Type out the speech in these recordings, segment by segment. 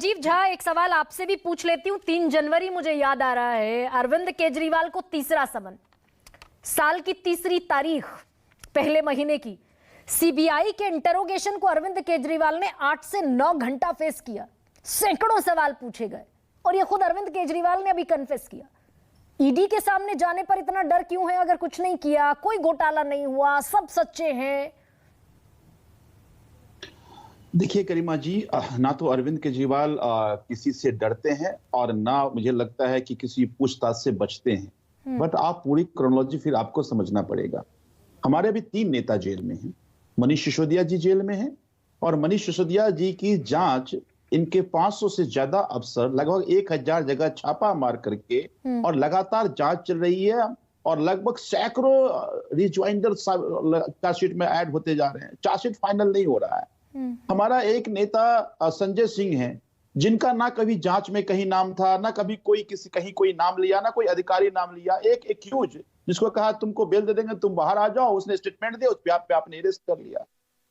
संजीव झा, एक सवाल आपसे भी पूछ लेती हूँ। 3 जनवरी मुझे याद आ रहा है, अरविंद केजरीवाल को तीसरा समन, साल की तीसरी तारीख, पहले महीने की। सीबीआई के इंटरोगेशन को अरविंद केजरीवाल ने 8 से 9 घंटा फेस किया, सैकड़ों सवाल पूछे गए और ये खुद अरविंद केजरीवाल ने अभी कन्फेस किया। ईडी के सामने जाने पर इतना डर क्यों है? अगर कुछ नहीं किया, कोई घोटाला नहीं हुआ, सब सच्चे हैं। देखिए करीमा जी, ना तो अरविंद केजरीवाल किसी से डरते हैं और ना मुझे लगता है कि किसी पूछताछ से बचते हैं। बट आप पूरी क्रोनोलॉजी फिर आपको समझना पड़ेगा। हमारे अभी 3 नेता जेल में हैं। मनीष सिसोदिया जी जेल में हैं और मनीष सिसोदिया जी की जांच इनके 500 से ज्यादा अफसर लगभग 1000 जगह छापा मार करके और लगातार जांच चल रही है और लगभग सैकड़ों रिज्वाइंडर चार्जशीट में ऐड होते जा रहे हैं। चार्जशीट फाइनल नहीं हो रहा है। हमारा एक नेता संजय सिंह है, जिनका ना कभी जांच में कहीं नाम था, ना कभी कहीं कोई नाम लिया, ना कोई अधिकारी नाम लिया। एक एक्यूज जिसको कहा तुमको बेल दे देंगे, तुम बाहर आ जाओ, उसने स्टेटमेंट दिया, उस पे आपने अरेस्ट कर लिया।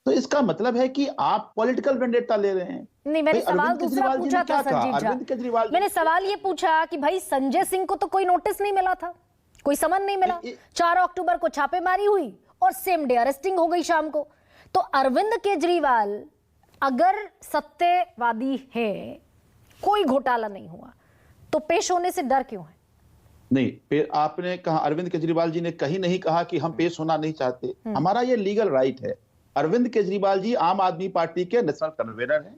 तो इसका मतलब है कि आप पॉलिटिकल वेंडेटा ले रहे हैं। नहीं, मैंने सवाल दूसरा पूछा था संजीव झा। मैंने सवाल ये पूछा कि भाई संजय सिंह को तो कोई नोटिस नहीं मिला था, कोई समन नहीं मिला। 4 अक्टूबर को छापेमारी हुई और सेम डे अरेस्टिंग हो गई शाम को। तो अरविंद केजरीवाल अगर सत्यवादी है, कोई घोटाला नहीं हुआ, तो पेश होने से डर क्यों है? नहीं, आपने कहा, अरविंद केजरीवाल जी ने कहीं नहीं कहा कि हम पेश होना नहीं चाहते। हमारा ये लीगल राइट है। अरविंद केजरीवाल जी आम आदमी पार्टी के नेशनल कन्वीनर हैं।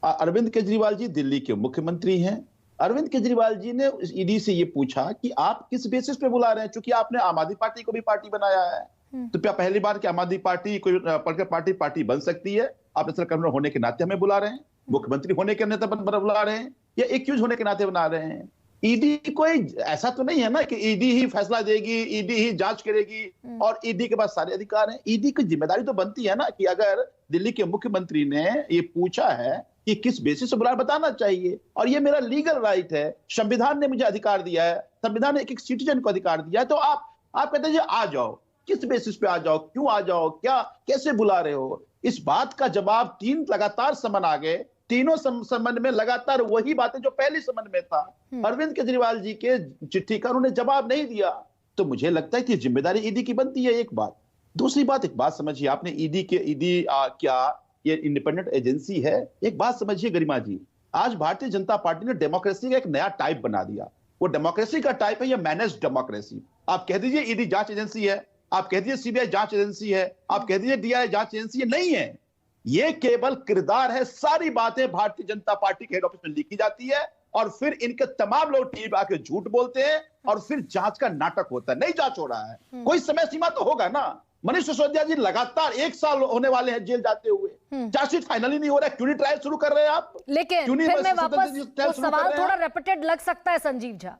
अरविंद केजरीवाल जी दिल्ली के मुख्यमंत्री हैं। अरविंद केजरीवाल जी ने ईडी से ये पूछा कि आप किस बेसिस पे बुला रहे हैं, क्योंकि आपने आम आदमी पार्टी को भी पार्टी बनाया है। तो क्या पहली बार कि आम आदमी पार्टी कोई पॉलिटिकल पार्टी बन सकती है? आप नेशनल कन्वीनर होने के नाते हमें बुला रहे हैं, मुख्यमंत्री होने के नाते बुला रहे हैं, या एक्यूज होने के नाते बना रहे हैं? ईडी कोई ऐसा तो नहीं है ना कि ईडी ही फैसला देगी, ईडी ही जांच करेगी और ईडी के पास सारे अधिकार हैं। ईडी की जिम्मेदारी तो बनती है ना कि अगर दिल्ली के मुख्यमंत्री ने ये पूछा है कि किस बेसिस से बुलाया, बताना चाहिए। और ये मेरा लीगल राइट है, संविधान ने मुझे अधिकार दिया है, संविधान ने एक सिटीजन को अधिकार दिया है। तो आप कहते हैं आ जाओ, किस बेसिस पे आ जाओ, क्यों आ जाओ, क्या कैसे बुला रहे हो? इस बात का जवाब 3 लगातार समन आ गए। तीनों समन में लगातार वही बातें जो पहले समन में था। अरविंद केजरीवाल जी के चिट्ठी का उन्होंने जवाब नहीं दिया। तो मुझे लगता है कि जिम्मेदारी ईडी की बनती है, एक बात। दूसरी बात, एक बात समझिए, आपने ईडी क्या ये इंडिपेंडेंट एजेंसी है? एक बात समझिए गरिमा जी, आज भारतीय जनता पार्टी ने डेमोक्रेसी का एक नया टाइप बना दिया। वो डेमोक्रेसी का टाइप है ये मैनेज डेमोक्रेसी। आप कह दीजिए ईडी जांच एजेंसी है, आप कह दीजिए सीबीआई जांच एजेंसी है, आप कह दीजिए डीआई जांच एजेंसी है। नहीं है, ये केवल किरदार है। सारी बातें भारतीय जनता पार्टी के हेड ऑफिस में लिखी जाती है और फिर इनके तमाम लोग टीवी आके झूठ बोलते हैं और फिर जांच का नाटक होता है। नहीं जांच हो रहा है, कोई समय सीमा तो होगा ना। मनीष सिसोदिया जी लगातार 1 साल होने वाले हैं जेल जाते हुए, चार्जशीट फाइनल ही नहीं हो रहा है। क्यों नहीं ट्रायल शुरू कर रहे हैं आप? लेकिन फिर मैं वापस, तो सवाल थोड़ा रेपिटेड लग सकता है संजीव झा,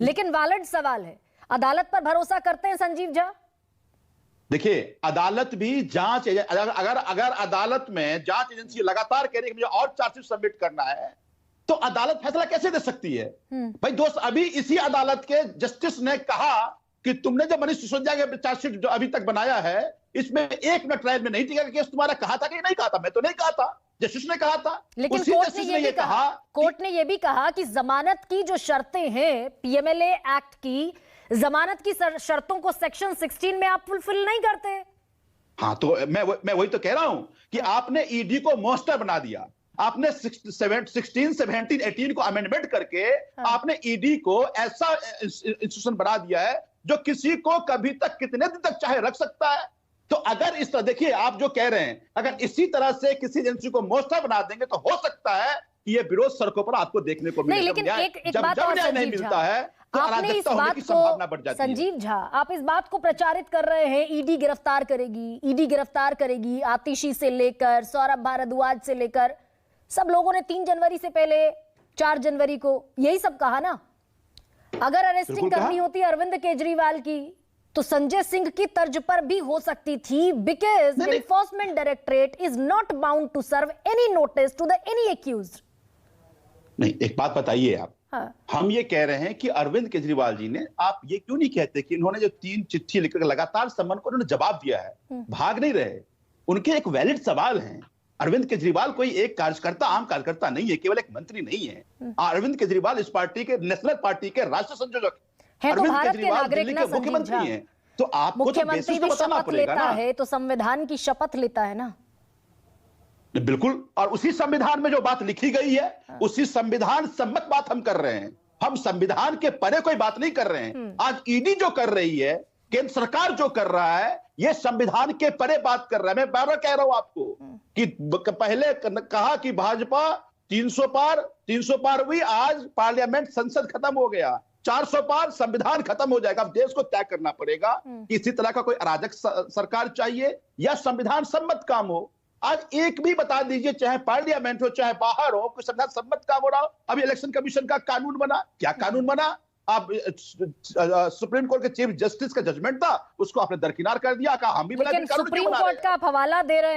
लेकिन वैलिड सवाल है। अदालत पर भरोसा करते हैं संजीव झा? देखिए, अदालत भी जांच, अगर अदालत में जांच एजेंसी लगातार कह रही है कि मुझे और चार्जशीट सबमिट करना है, तो अदालत फैसला कैसे दे सकती है? भाई दोस्त, अभी इसी अदालत के जस्टिस ने कहा कि तुमने जो मनीष सिसोदिया के चार्जशीट जो अभी तक बनाया है, इसमें 1 मिनट ट्रायल में नहीं टिका। केस तुम्हारा कहा था कि नहीं कहा था? मैं तो नहीं कहा था, जस्टिस ने कहा था। लेकिन कोर्ट ने यह भी कहा कि जमानत की जो शर्तें हैं पीएमएलए एक्ट की, जमानत की शर्तों को सेक्शन 16 में आप फुलफिल नहीं करते। हाँ, तो मैं वही तो कह रहा हूं कि आपने ईडी को मॉन्स्टर बना दिया। आपने 16, 17, 18 को अमेंडमेंट करके आपने ईडी को ऐसा इंस्टीट्यूशन बना दिया है जो किसी को कभी तक, कितने दिन तक चाहे रख सकता है। तो अगर इस तरह, देखिए आप जो कह रहे हैं, अगर इसी तरह से किसी एजेंसी को मॉन्स्टर बना देंगे तो हो सकता है कि ये विरोध सड़कों पर आपको देखने को मिले। नहीं, लेकिन एक बात और नहीं मिलता है तो आपने इस बात को, संजीव झा, आप इस बात को प्रचारित कर रहे हैं ईडी गिरफ्तार करेगी, ईडी गिरफ्तार करेगी। आतिशी से लेकर सौरभ भारद्वाज से लेकर सब लोगों ने 3 जनवरी से पहले 4 जनवरी को यही सब कहा ना। अगर अरेस्टिंग करनी होती अरविंद केजरीवाल की तो संजय सिंह की तर्ज पर भी हो सकती थी, because enforcement directorate is not bound to serve any notice to the any accused. नहीं, एक बात बताइए आप, हाँ। हम ये कह रहे हैं कि अरविंद केजरीवाल जी ने, आप ये क्यों नहीं कहते कि इन्होंने जो 3 चिट्ठी लिखकर लगातार समन को उन्होंने जवाब दिया है, भाग नहीं रहे। उनके एक वैलिड सवाल हैं। अरविंद केजरीवाल कोई एक कार्यकर्ता, आम कार्यकर्ता नहीं है, केवल एक मंत्री नहीं है। अरविंद केजरीवाल इस पार्टी के, नेशनल पार्टी के राष्ट्रीय संयोजक है। तो अरविंद भारत के केजरीवाल नागरिक दिल्ली ना के मुख्यमंत्री हैं, तो आपको तो मुख्यमंत्री बेसिस तो भी बताना शपथ पड़ेगा लेता ना। है तो संविधान की शपथ लेता है ना। बिल्कुल, और उसी संविधान में जो बात लिखी गई है उसी संविधान सम्मत बात हम कर रहे हैं। हम संविधान के परे कोई बात नहीं कर रहे हैं। आज ईडी जो कर रही है, केंद्र सरकार जो कर रहा है, ये संविधान के परे बात कर रहा है। मैं बार बार कह रहा हूं आपको कि पहले कहा कि भाजपा 300 पार हुई, आज पार्लियामेंट संसद खत्म हो गया, 400 पार संविधान खत्म हो जाएगा। अब देश को तय करना पड़ेगा कि इसी तरह का कोई अराजक सरकार चाहिए या संविधान सम्मत काम हो। आज एक भी बता दीजिए, चाहे पार्लियामेंट हो चाहे बाहर हो, कोई संविधान सम्मत काम हो रहा हो। अभी इलेक्शन कमीशन का कानून बना, क्या कानून बना? आप सुप्रीम कोर्ट के चीफ जस्टिस का जजमेंट था, उसको आपने दरकिनार कर दिया, कहा हम भी बना के लेकिन कानून क्यों सुप्रीम बना रहे कोर्ट हैं? का आप हवाला दे रहे हैं।